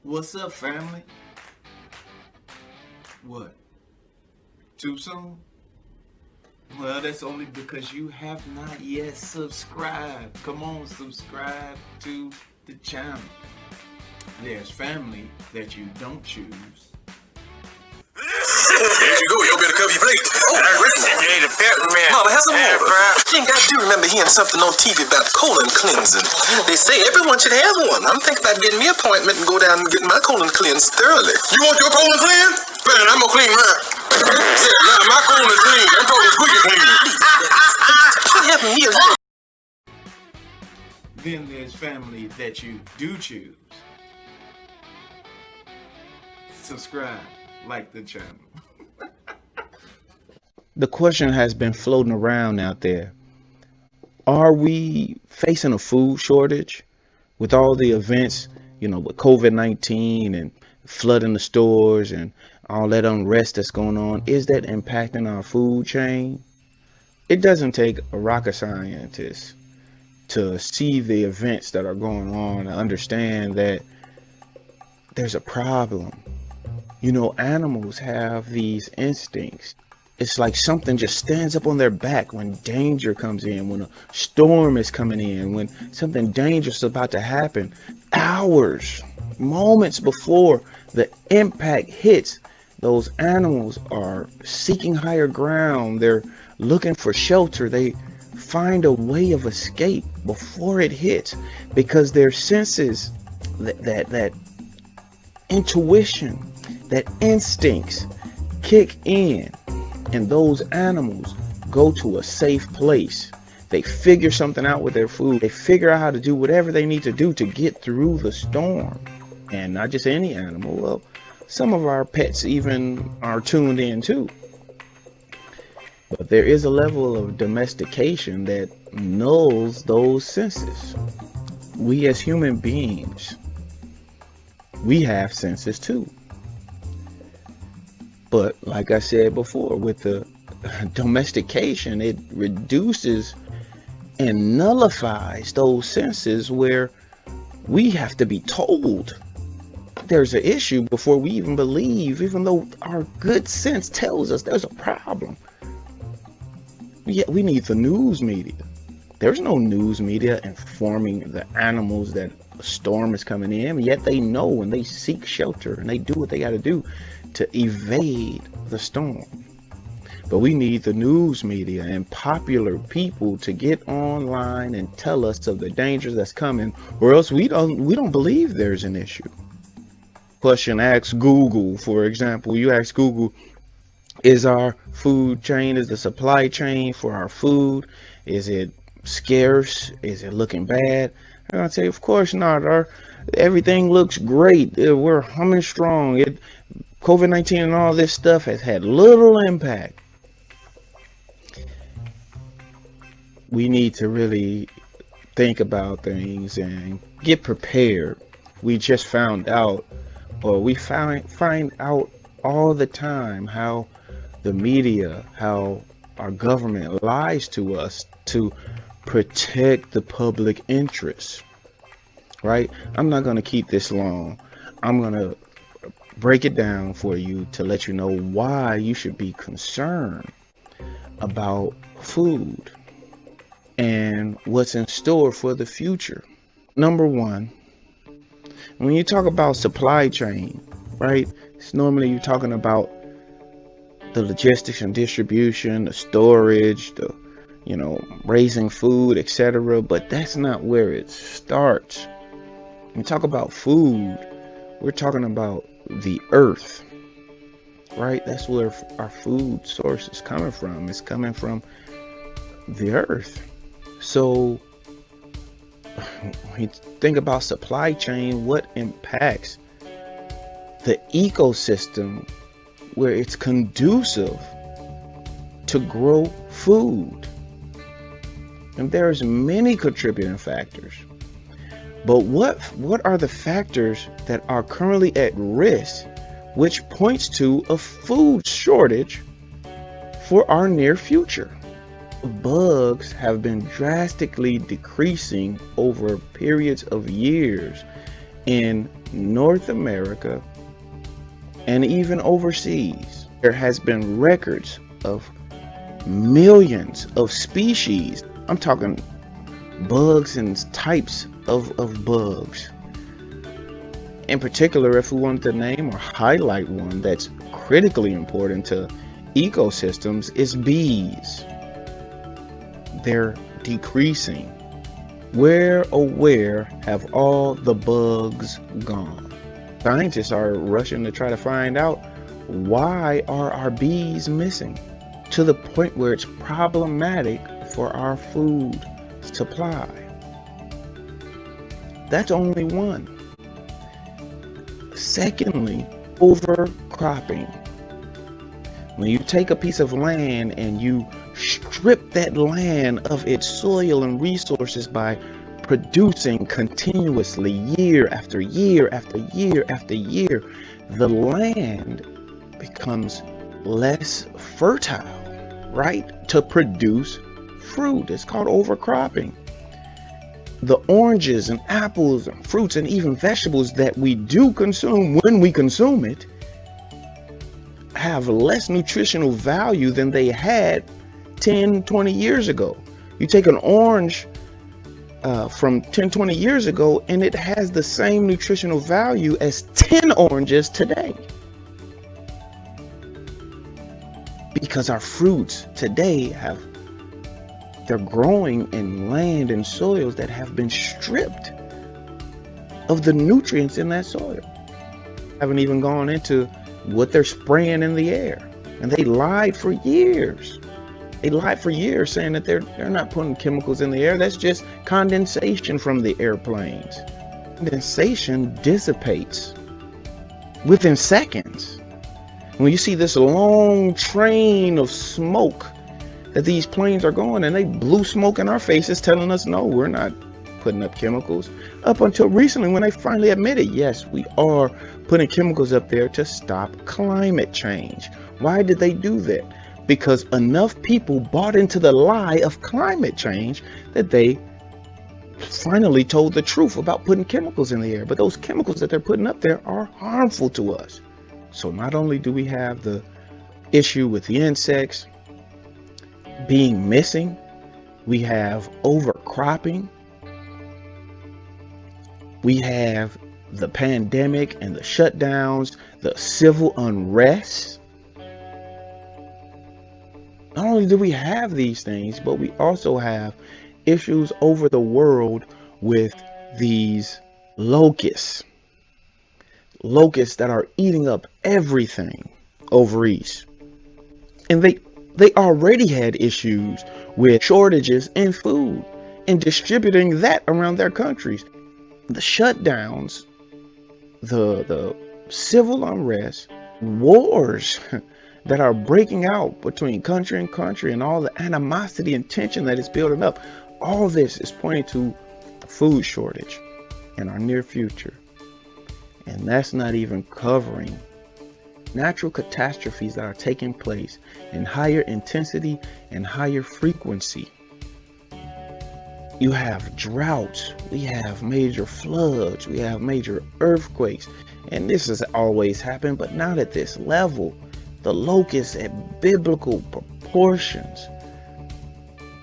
What's up, family? What? Too soon? Well, that's only because you have not yet subscribed. Come on, subscribe to the channel. There's family that you don't choose. There you go. You better cover your plate. Oh, You need a peppermint. Mama, have some more. Bro. Think I do remember hearing something on TV about colon cleansing. They say everyone should have one. I'm thinking about getting me an appointment and go down and get my colon cleansed thoroughly. You want your colon cleansed? Man, I'm gonna clean mine. Yeah, now my colon is clean. I'm colon squeaky clean. Should have me a little. Then there's family that you do choose. Subscribe, like the channel. The question has been floating around out there. Are we facing a food shortage with all the events, with COVID-19 and flooding the stores and all that unrest that's going on? Is that impacting our food chain? It doesn't take a rocket scientist to see the events that are going on and understand that there's a problem. Animals have these instincts. It's like something just stands up on their back when danger comes in, when a storm is coming in, when something dangerous is about to happen. Hours, moments before the impact hits, those animals are seeking higher ground. They're looking for shelter. They find a way of escape before it hits because their senses, that intuition, that instincts kick in. And those animals go to a safe place. They figure something out with their food. They figure out how to do whatever they need to do to get through the storm. And not just any animal. Well, some of our pets even are tuned in too. But there is a level of domestication that nulls those senses. We as human beings, we have senses too. But like I said before, with the domestication, it reduces and nullifies those senses where we have to be told there's an issue before we even believe, even though our good sense tells us there's a problem. Yet we need the news media. There's no news media informing the animals that a storm is coming in, yet they know and they seek shelter and they do what they got to do to evade the storm. But we need the news media and popular people to get online and tell us of the dangers that's coming, or else we don't believe there's an issue. Question, ask Google, for example. You ask Google, is our food chain, is the supply chain for our food, is it scarce? Is it looking bad? I'm gonna say, of course not. Everything looks great. We're humming strong. COVID-19 and all this stuff has had little impact. We need to really think about things and get prepared. We just found out, or we find out all the time, how the media, how our government lies to us to protect the public interest, right? I'm not going to keep this long. I'm going to break it down for you to let you know why you should be concerned about food and what's in store for the future. Number one, when you talk about supply chain, right? It's normally you're talking about the logistics and distribution, the storage, the raising food, etc. But that's not where it starts. When we talk about food, we're talking about the earth, right? That's where our food source is coming from. It's coming from the earth. So when you think about supply chain, what impacts the ecosystem where it's conducive to grow food? And there's many contributing factors. But what are the factors that are currently at risk, which points to a food shortage for our near future? Bugs have been drastically decreasing over periods of years in North America, and even overseas. There has been records of millions of species. I'm talking bugs and types of bugs. In particular, if we wanted to name or highlight one that's critically important to ecosystems, is bees. They're decreasing. Where, oh where have all the bugs gone? Scientists are rushing to try to find out, why are our bees missing? To the point where it's problematic for our food supply. That's only one. Secondly, overcropping. When you take a piece of land and you strip that land of its soil and resources by producing continuously year after year after year after year, the land becomes less fertile, right? To produce fruit. It's called overcropping. The oranges and apples and fruits and even vegetables that we do consume, when we consume it, have less nutritional value than they had 10, 20 years ago. You take an orange from 10, 20 years ago, and it has the same nutritional value as 10 oranges today. Because our fruits today they're growing in land and soils that have been stripped of the nutrients in that soil. Haven't even gone into what they're spraying in the air. And they lied for years. They lied for years saying that they're not putting chemicals in the air. That's just condensation from the airplanes. Condensation dissipates within seconds. When you see this long train of smoke that these planes are going, and they blew smoke in our faces telling us, no, we're not putting up chemicals. Up until recently, when they finally admitted, yes, we are putting chemicals up there to stop climate change. Why did they do that? Because enough people bought into the lie of climate change that they finally told the truth about putting chemicals in the air. But those chemicals that they're putting up there are harmful to us. So not only do we have the issue with the insects being missing, we have overcropping, we have the pandemic and the shutdowns, the civil unrest. Not only do we have these things, but we also have issues over the world with these locusts that are eating up everything over east. And they already had issues with shortages in food and distributing that around their countries. The shutdowns, the civil unrest, wars that are breaking out between country and country, and all the animosity and tension that is building up. All this is pointing to food shortage in our near future. And that's not even covering natural catastrophes that are taking place in higher intensity and higher frequency. You have droughts, we have major floods, we have major earthquakes, and this has always happened, but not at this level. The locusts at biblical proportions,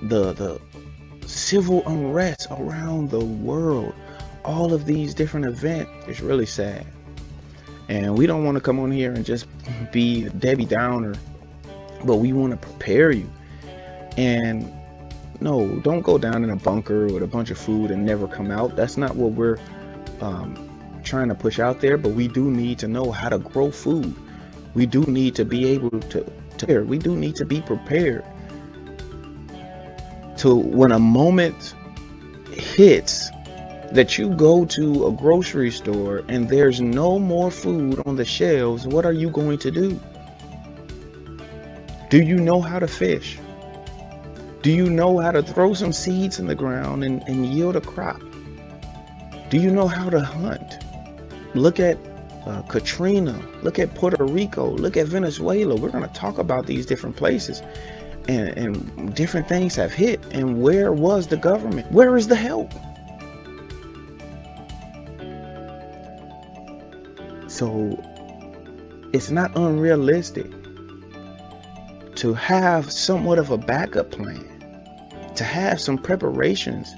the civil unrest around the world, all of these different events is really sad. And we don't want to come on here and just be a Debbie Downer, but we want to prepare you. And no, don't go down in a bunker with a bunch of food and never come out. That's not what we're trying to push out there, but we do need to know how to grow food. We do need to be able to we do need to be prepared to, when a moment hits that you go to a grocery store and there's no more food on the shelves, what are you going to do? Do you know how to fish? Do you know how to throw some seeds in the ground and yield a crop? Do you know how to hunt? Look at Katrina, look at Puerto Rico, look at Venezuela. We're going to talk about these different places, and different things have hit. And where was the government? Where is the help? So it's not unrealistic to have somewhat of a backup plan, to have some preparations.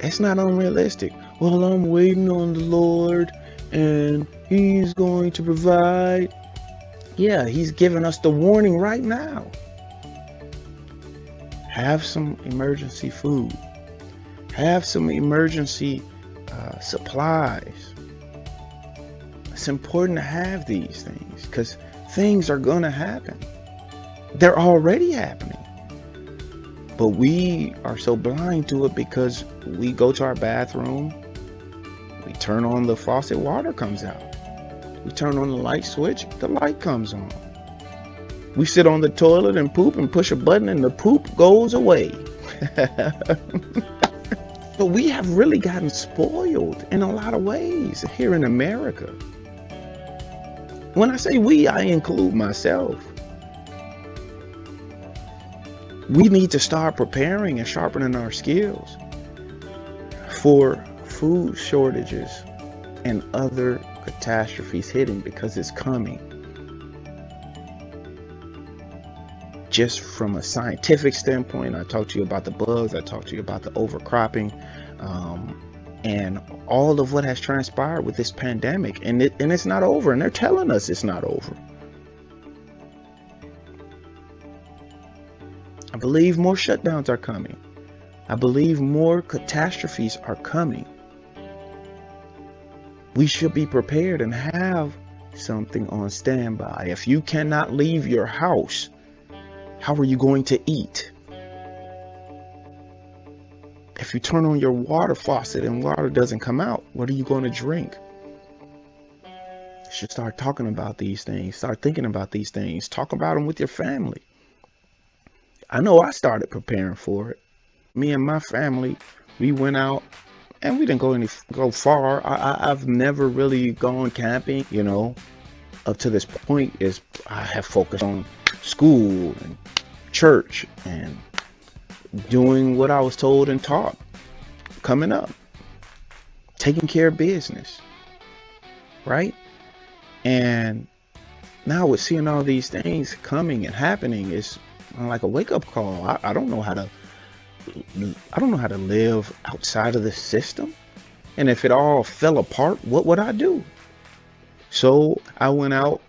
It's not unrealistic. Well, I'm waiting on the Lord and He's going to provide. Yeah, He's giving us the warning right now. Have some emergency food. Have some emergency supplies. It's important to have these things because things are going to happen. They're already happening. But we are so blind to it because we go to our bathroom, we turn on the faucet, water comes out. We turn on the light switch, the light comes on. We sit on the toilet and poop and push a button and the poop goes away. So we have really gotten spoiled in a lot of ways here in America. When I say we, I include myself. We need to start preparing and sharpening our skills for food shortages and other catastrophes hitting, because it's coming. Just from a scientific standpoint, I talked to you about the bugs, I talked to you about the overcropping, and all of what has transpired with this pandemic, and it's not over, and they're telling us it's not over. I believe more shutdowns are coming. I believe more catastrophes are coming. We should be prepared and have something on standby. If you cannot leave your house, how are you going to eat? If you turn on your water faucet and water doesn't come out, what are you going to drink? You should start talking about these things. Start thinking about these things. Talk about them with your family. I know I started preparing for it. Me and my family, we went out and we didn't go far. I've never really gone camping, up to this point. Is I have focused on school and church and doing what I was told and taught coming up, taking care of business, right? And now with seeing all these things coming and happening, it's like a wake-up call. I don't know how to live outside of this system. And if it all fell apart, what would I do? So I went out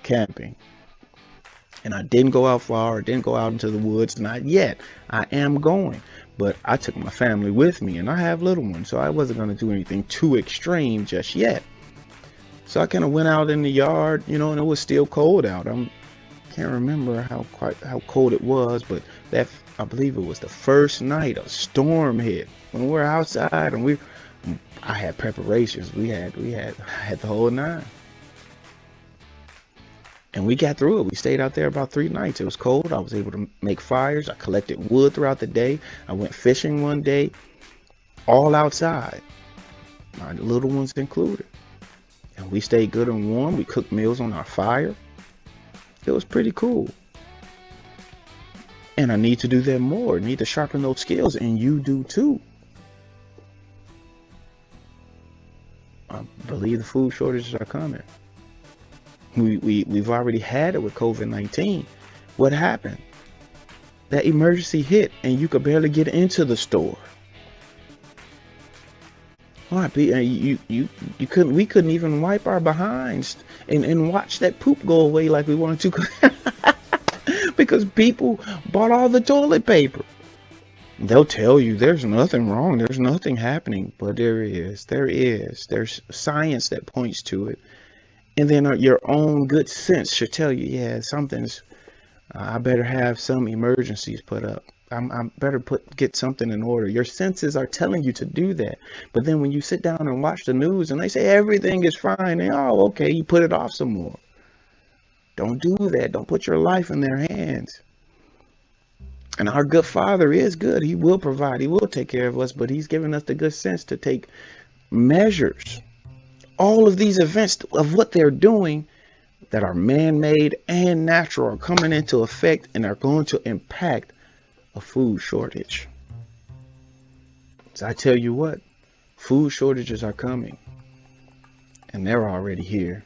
camping. And I didn't go out far. I didn't go out into the woods. Not yet. I am going. But I took my family with me. And I have little ones. So I wasn't going to do anything too extreme just yet. So I kind of went out in the yard, and it was still cold out. Can't remember how cold it was, but I believe it was the first night a storm hit. When we were outside and I had preparations. I had the whole nine. And we got through it. We stayed out there about 3 nights. It was cold. I was able to make fires. I collected wood throughout the day. I went fishing one day, all outside, my little ones included. And we stayed good and warm. We cooked meals on our fire. It was pretty cool. And I need to do that more. I need to sharpen those skills, and you do too. I believe the food shortages are coming. We've already had it with COVID-19. What happened? That emergency hit, and you could barely get into the store. Why? We couldn't even wipe our behinds and watch that poop go away like we wanted to. Because people bought all the toilet paper. They'll tell you there's nothing wrong. There's nothing happening. But there is. There's science that points to it. And then your own good sense should tell you, yeah, something's, I better have some emergencies put up. I better get something in order. Your senses are telling you to do that. But then when you sit down and watch the news and they say everything is fine, and okay, you put it off some more. Don't do that. Don't put your life in their hands. And our good Father is good. He will provide. He will take care of us, but He's given us the good sense to take measures. All of these events of what they're doing that are man-made and natural are coming into effect and are going to impact a food shortage. So I tell you what, food shortages are coming. and they're already here.